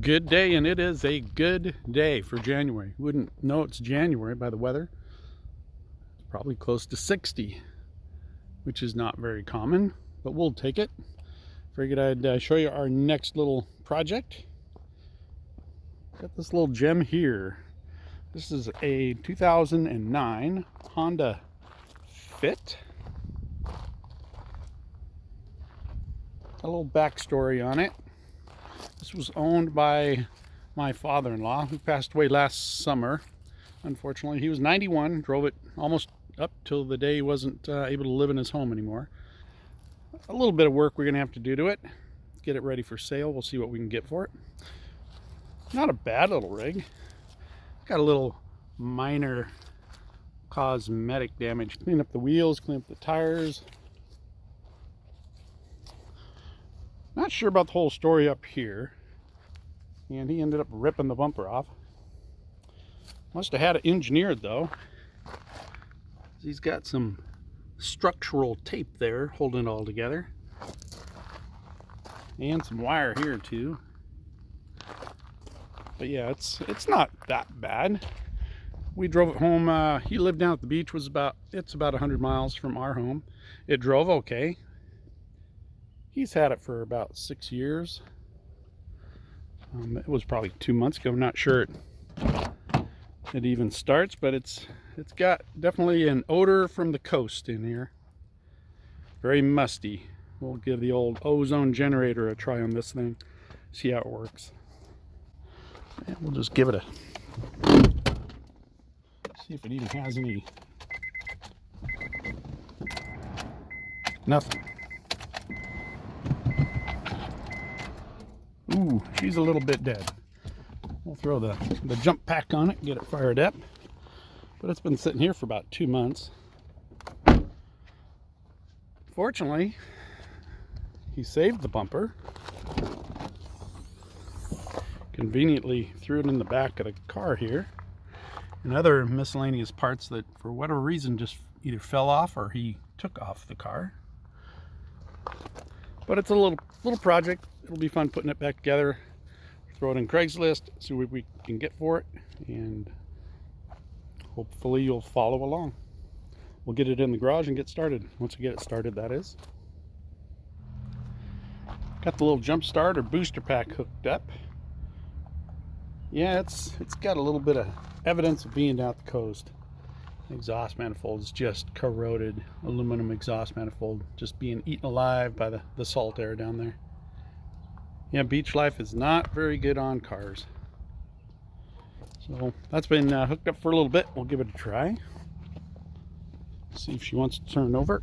Good day, and it is a good day for January. You wouldn't know it's January by the weather. It's probably close to 60, which is not very common, but we'll take it. Figured I'd show you our next little project. Got this little gem here. This is a 2009 Honda Fit. A little backstory on it. This was owned by my father-in-law, who passed away last summer. Unfortunately, he was 91, drove it almost up till the day he wasn't able to live in his home anymore. A little bit of work we're going to have to do to it. Get it ready for sale. We'll see what we can get for it. Not a bad little rig. Got a little minor cosmetic damage. Clean up the wheels, clean up the tires. Not sure about the whole story up here. And he ended up ripping the bumper off. Must have had it engineered though. He's got some structural tape there holding it all together. And some wire here too. But yeah, it's not that bad. We drove it home. He lived down at the beach. It's about 100 miles from our home. It drove okay. He's had it for about 6 years. It was probably 2 months ago. I'm not sure it even starts, but it's got definitely an odor from the coast in here. Very musty. We'll give the old ozone generator a try on this thing. See how it works. And we'll just give it a see if it even has any. Nothing. Ooh, she's a little bit dead. We'll throw the jump pack on it, get it fired up. But it's been sitting here for about 2 months. Fortunately, he saved the bumper. Conveniently threw it in the back of the car here. And other miscellaneous parts that, for whatever reason, just either fell off or he took off the car. But it's a little project. It'll be fun putting it back together. Throw it in Craigslist, see what we can get for it, and hopefully you'll follow along. We'll get it in the garage and get started. Once we get it started, that is. Got the little jump start or booster pack hooked up. Yeah, it's got a little bit of evidence of being down at the coast. Exhaust manifold is just corroded. Aluminum exhaust manifold just being eaten alive by the salt air down there. Yeah, beach life is not very good on cars. So that's been hooked up for a little bit. We'll give it a try. See if she wants to turn over.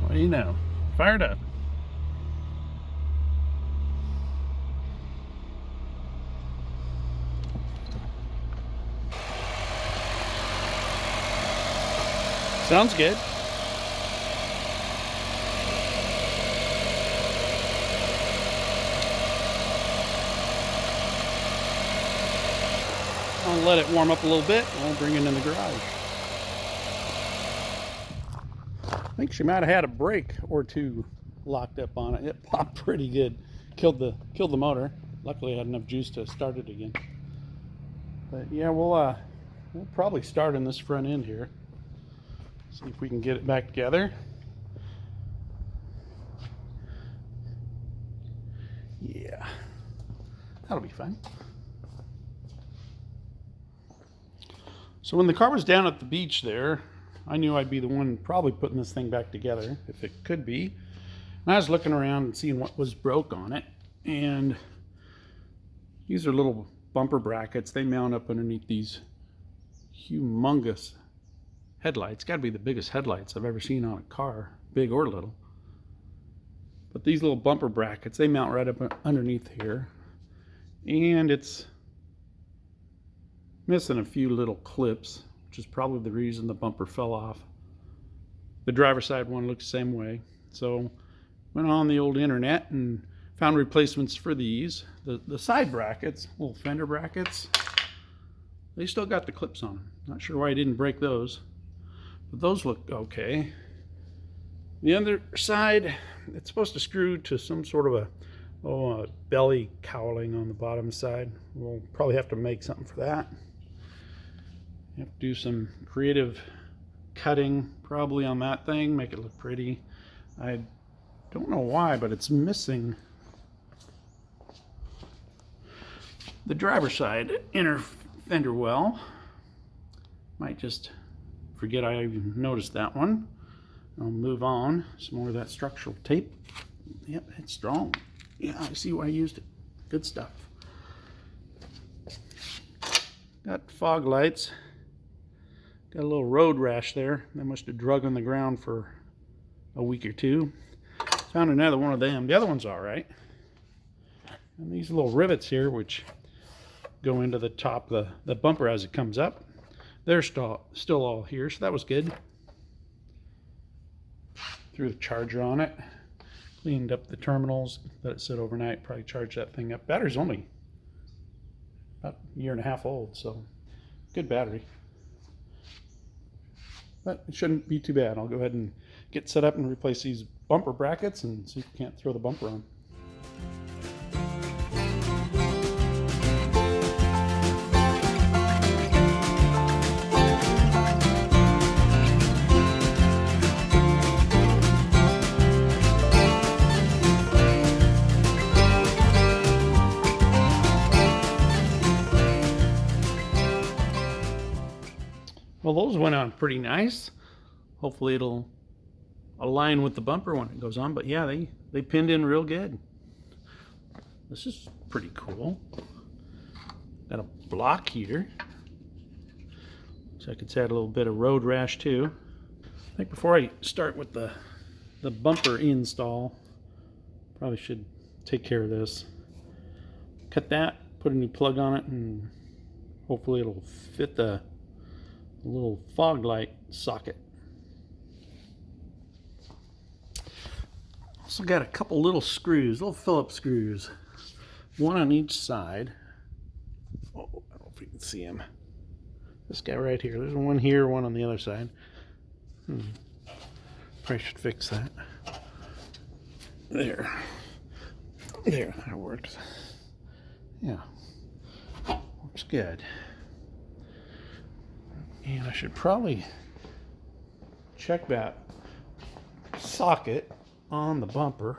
What do you know? Fired up. Sounds good. I'll let it warm up a little bit and we'll bring it in the garage. I think she might have had a brake or two locked up on it. It popped pretty good. Killed the motor. Luckily I had enough juice to start it again. But yeah, we'll probably start in this front end here. See if we can get it back together. Yeah, that'll be fun. So when the car was down at the beach there, I knew I'd be the one probably putting this thing back together, if it could be. And I was looking around and seeing what was broke on it. And these are little bumper brackets. They mount up underneath these humongous headlights. Got to be the biggest headlights I've ever seen on a car, big or little. But these little bumper brackets, they mount right up underneath here. And it's missing a few little clips, which is probably the reason the bumper fell off. The driver's side one looks the same way. So went on the old internet and found replacements for these. The side brackets, little fender brackets, they still got the clips on them. Not sure why I didn't break those. But those look okay. The other side, it's supposed to screw to some sort of a belly cowling on the bottom side. We'll probably have to make something for that. Have to do some creative cutting probably on that thing, make it look pretty. I don't know why, but it's missing the driver's side inner fender well. Might just forget I even noticed that one. I'll move on. Some more of that structural tape. Yep, it's strong. Yeah, I see why I used it. Good stuff. Got fog lights. Got a little road rash there. They must have drug on the ground for a week or two. Found another one of them. The other one's all right. And these little rivets here, which go into the top of the bumper as it comes up, they're still all here, so that was good. Threw the charger on it. Cleaned up the terminals, let it sit overnight, probably charge that thing up. Battery's only about a year and a half old, so good battery. But it shouldn't be too bad. I'll go ahead and get set up and replace these bumper brackets and see if we can't throw the bumper on. Well, those went on pretty nice. Hopefully it'll align with the bumper when it goes on, but yeah, they pinned in real good. This is pretty cool. Got a block here, so I could add a little bit of road rash too. I think before I start with the bumper install, probably should take care of this. Cut that, put a new plug on it, and hopefully it'll fit the little fog light socket. Also got a couple little screws, little Phillips screws, one on each side. Oh, I don't know if you can see him. This guy right here. There's one here, one on the other side. Probably should fix that. There, that works. Yeah, works good. And I should probably check that socket on the bumper.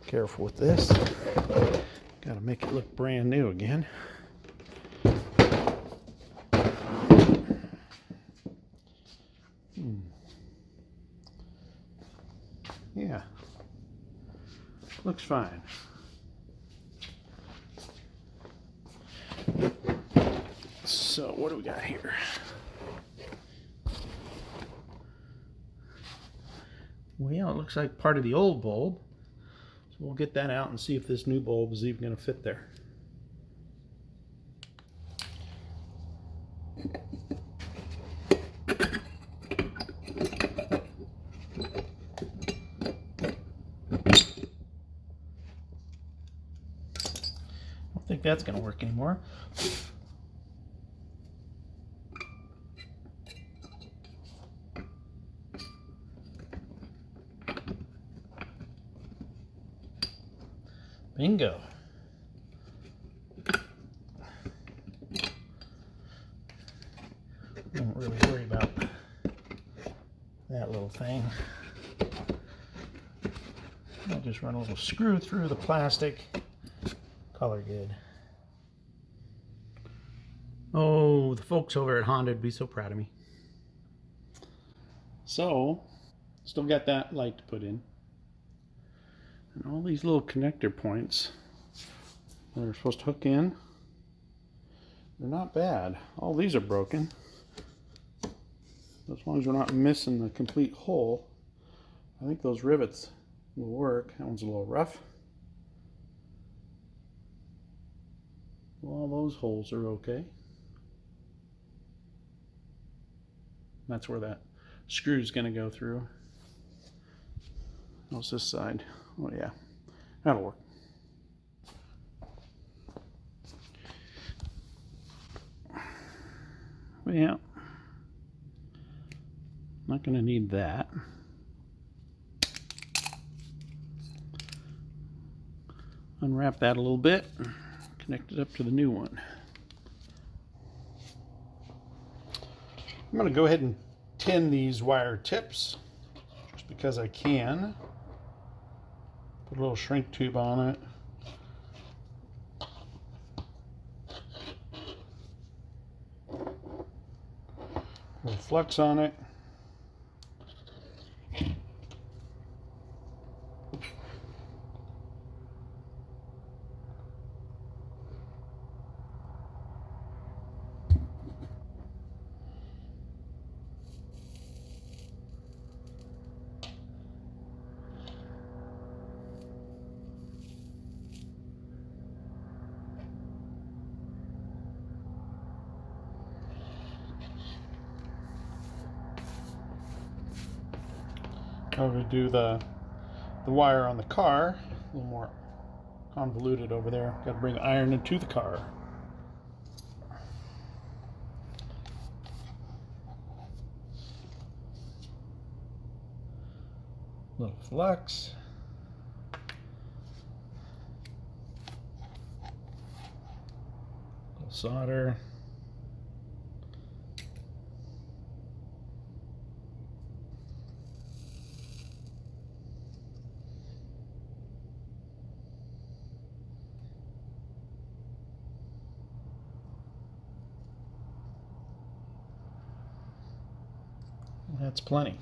Careful with this. Got to make it look brand new again. Yeah, looks fine. So what do we got here? Well, it looks like part of the old bulb. So we'll get that out and see if this new bulb is even going to fit there. I don't think that's going to work anymore. Bingo. Don't really worry about that little thing. I'll just run a little screw through the plastic. Color good. Oh, the folks over at Honda would be so proud of me. So, still got that light to put in. And all these little connector points that are supposed to hook in, they're not bad. All these are broken. As long as we're not missing the complete hole, I think those rivets will work. That one's a little rough. Well, all those holes are okay. That's where that screw is going to go through. How's this side? Oh yeah, that'll work. Well, yeah, Not going to need that. Unwrap that a little bit, connect it up to the new one. I'm going to go ahead and tin these wire tips just because I can. Put a little shrink tube on it. A little flux on it. Now to do the wire on the car, a little more convoluted over there. Got to bring the iron into the car. Little flux. Little solder. That's plenty.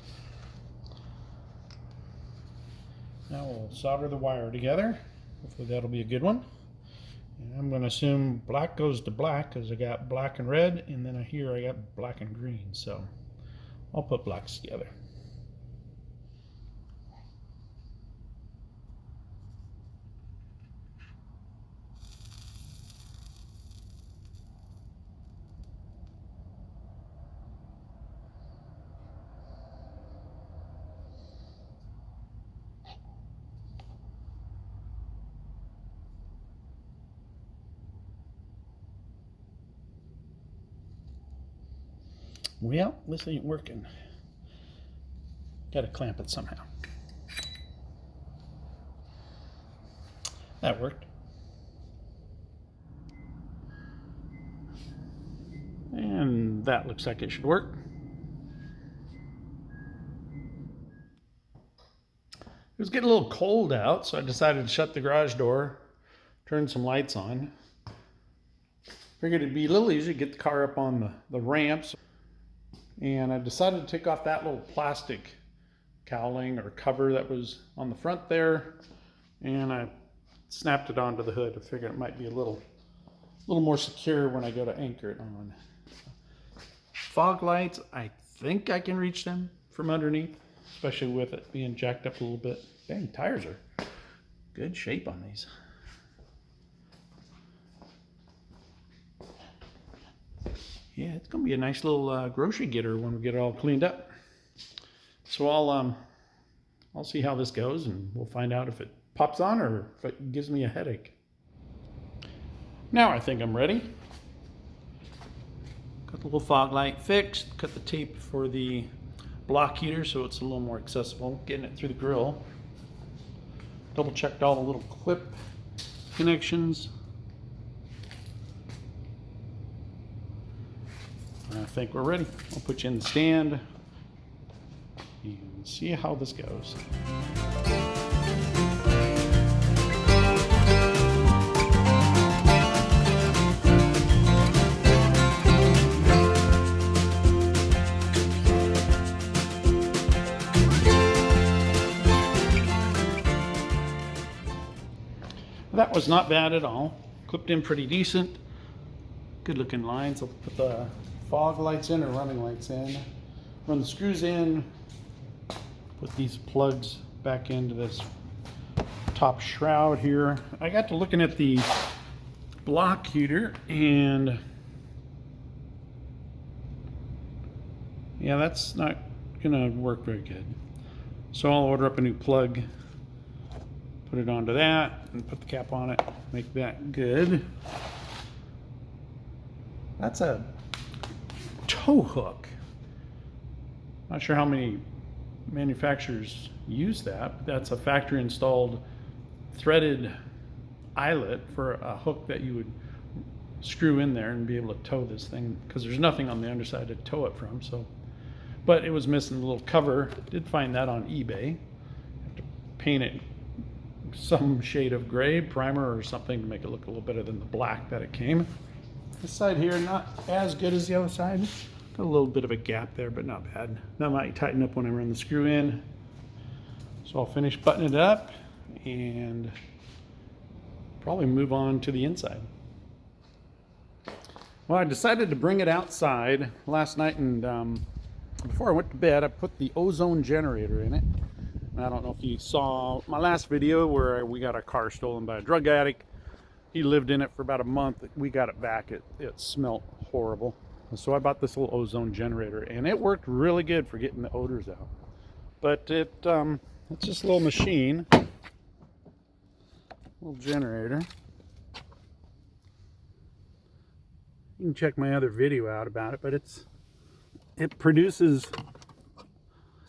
Now we'll solder the wire together. Hopefully that'll be a good one. And I'm going to assume black goes to black because I got black and red, and then here I got black and green. So I'll put blacks together. Well, this ain't working. Gotta clamp it somehow. That worked. And that looks like it should work. It was getting a little cold out, so I decided to shut the garage door, turn some lights on. Figured it'd be a little easier to get the car up on the ramps. And I decided to take off that little plastic cowling or cover that was on the front there, and I snapped it onto the hood. I figured it might be a little more secure when I go to anchor it on. Fog lights, I think I can reach them from underneath, especially with it being jacked up a little bit. Dang, tires are good shape on these. Yeah, it's gonna be a nice little grocery getter when we get it all cleaned up. So I'll see how this goes, and we'll find out if it pops on or if it gives me a headache. Now I think I'm ready. Got the little fog light fixed, cut the tape for the block heater so it's a little more accessible, getting it through the grill. Double checked all the little clip connections. I think we're ready. I'll put you in the stand and see how this goes. That was not bad at all. Clipped in pretty decent. Good looking lines. I'll put the fog lights in or running lights in. Run the screws in. Put these plugs back into this top shroud here. I got to looking at the block heater, and yeah, that's not gonna work very good. So I'll order up a new plug, put it onto that, and put the cap on it, make that good. That's a tow hook. Not sure how many manufacturers use that, but that's a factory installed threaded eyelet for a hook that you would screw in there and be able to tow this thing, because there's nothing on the underside to tow it from. So, but it was missing a little cover. Did find that on eBay. Have to paint it some shade of gray, primer or something, to make it look a little better than the black that it came. This side here, not as good as the other side. Got a little bit of a gap there, but not bad. That might tighten up when I run the screw in. So I'll finish buttoning it up and probably move on to the inside. Well, I decided to bring it outside last night, and before I went to bed, I put the ozone generator in it. And I don't know if you saw my last video where we got a car stolen by a drug addict. He lived in it for about a month. We got it back. It smelled horrible. So I bought this little ozone generator, and it worked really good for getting the odors out. But it's just a little machine, little generator. You can check my other video out about it, but it produces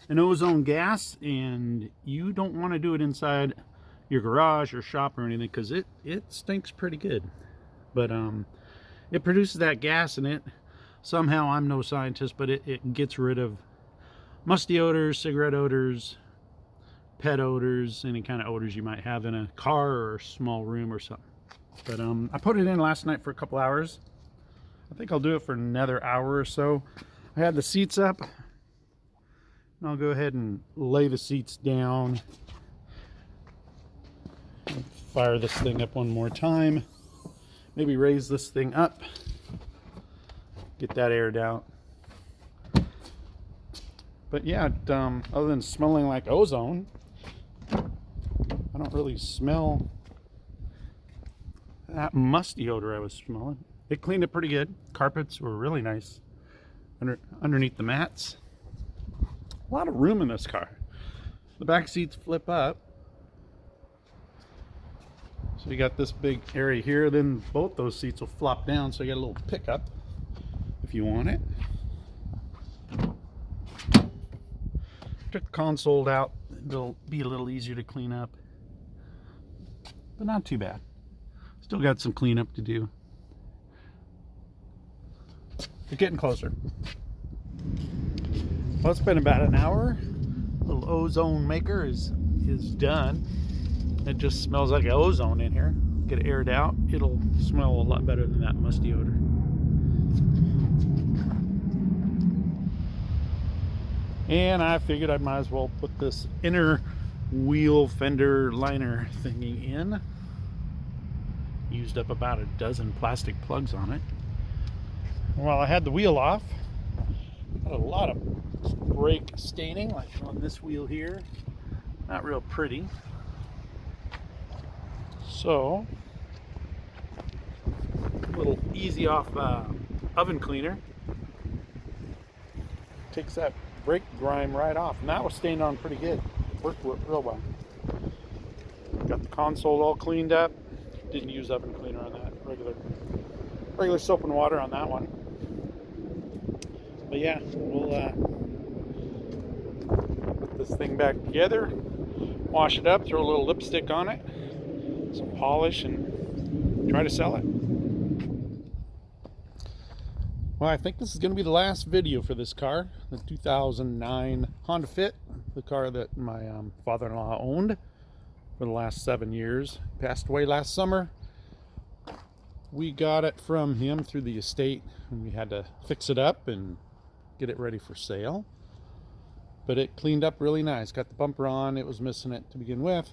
an ozone gas, and you don't want to do it inside your garage or shop or anything, because it stinks pretty good. But it produces that gas, and it somehow, I'm no scientist, but it gets rid of musty odors, cigarette odors, pet odors, any kind of odors you might have in a car or a small room or something. But I put it in last night for a couple hours. I think I'll do it for another hour or so. I had the seats up, and I'll go ahead and lay the seats down. Fire this thing up one more time. Maybe raise this thing up. Get that aired out. But yeah, other than smelling like ozone, I don't really smell that musty odor I was smelling. It cleaned it pretty good. Carpets were really nice underneath the mats. A lot of room in this car. The back seats flip up. So you got this big area here, then both those seats will flop down, so you got a little pickup if you want it. Took the console out. It'll be a little easier to clean up, but not too bad. Still got some cleanup to do. We're getting closer. Well, it's been about an hour. The little ozone maker is done. It just smells like ozone in here. Get it aired out. It'll smell a lot better than that musty odor. And I figured I might as well put this inner wheel fender liner thingy in. Used up about a dozen plastic plugs on it. While I had the wheel off, had a lot of brake staining, like on this wheel here. Not real pretty. So, a little easy off oven cleaner. Takes that brake grime right off. And that was stained on pretty good. Worked real well. Got the console all cleaned up. Didn't use oven cleaner on that. Regular soap and water on that one. But yeah, we'll put this thing back together, wash it up, throw a little lipstick on it, some polish, and try to sell it. Well, I think this is going to be the last video for this car, the 2009 Honda Fit, the car that my father-in-law owned for the last 7 years. Passed away last summer. We got it from him through the estate, and we had to fix it up and get it ready for sale. But it cleaned up really nice. Got the bumper on. It was missing it to begin with.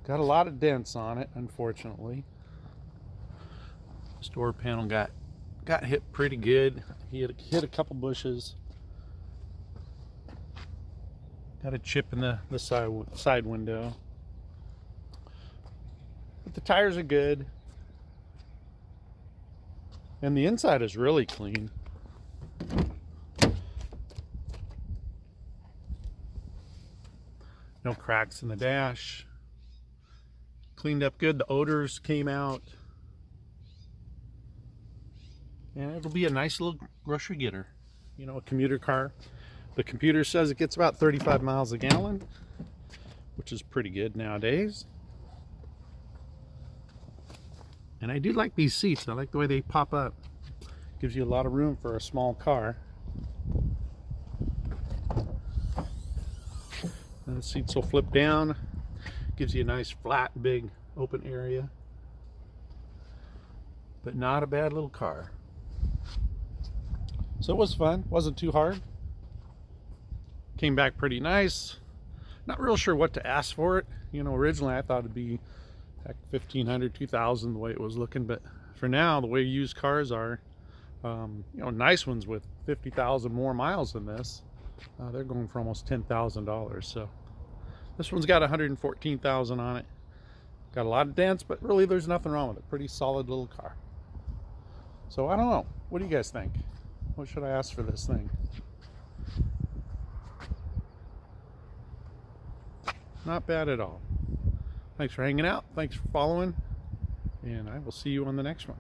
Got a lot of dents on it, unfortunately. Door panel got hit pretty good. He had hit a couple bushes. Got a chip in the side window. But the tires are good. And the inside is really clean. No cracks in the dash. Cleaned up good. The odors came out. and it'll be a nice little grocery getter. You know, a commuter car. The computer says it gets about 35 miles a gallon, which is pretty good nowadays. And I do like these seats. I like the way they pop up. Gives you a lot of room for a small car. And the seats will flip down. Gives you a nice flat, big, open area. But not a bad little car. So it was fun. Wasn't too hard. Came back pretty nice. Not real sure what to ask for it. You know, originally I thought it'd be heck, $1,500, $2,000 the way it was looking, but for now, the way used cars are, you know, nice ones with 50,000 more miles than this, they're going for almost $10,000. So this one's got 114,000 on it. Got a lot of dents, but really there's nothing wrong with it. Pretty solid little car. So I don't know. What do you guys think? What should I ask for this thing? Not bad at all. Thanks for hanging out. Thanks for following. And I will see you on the next one.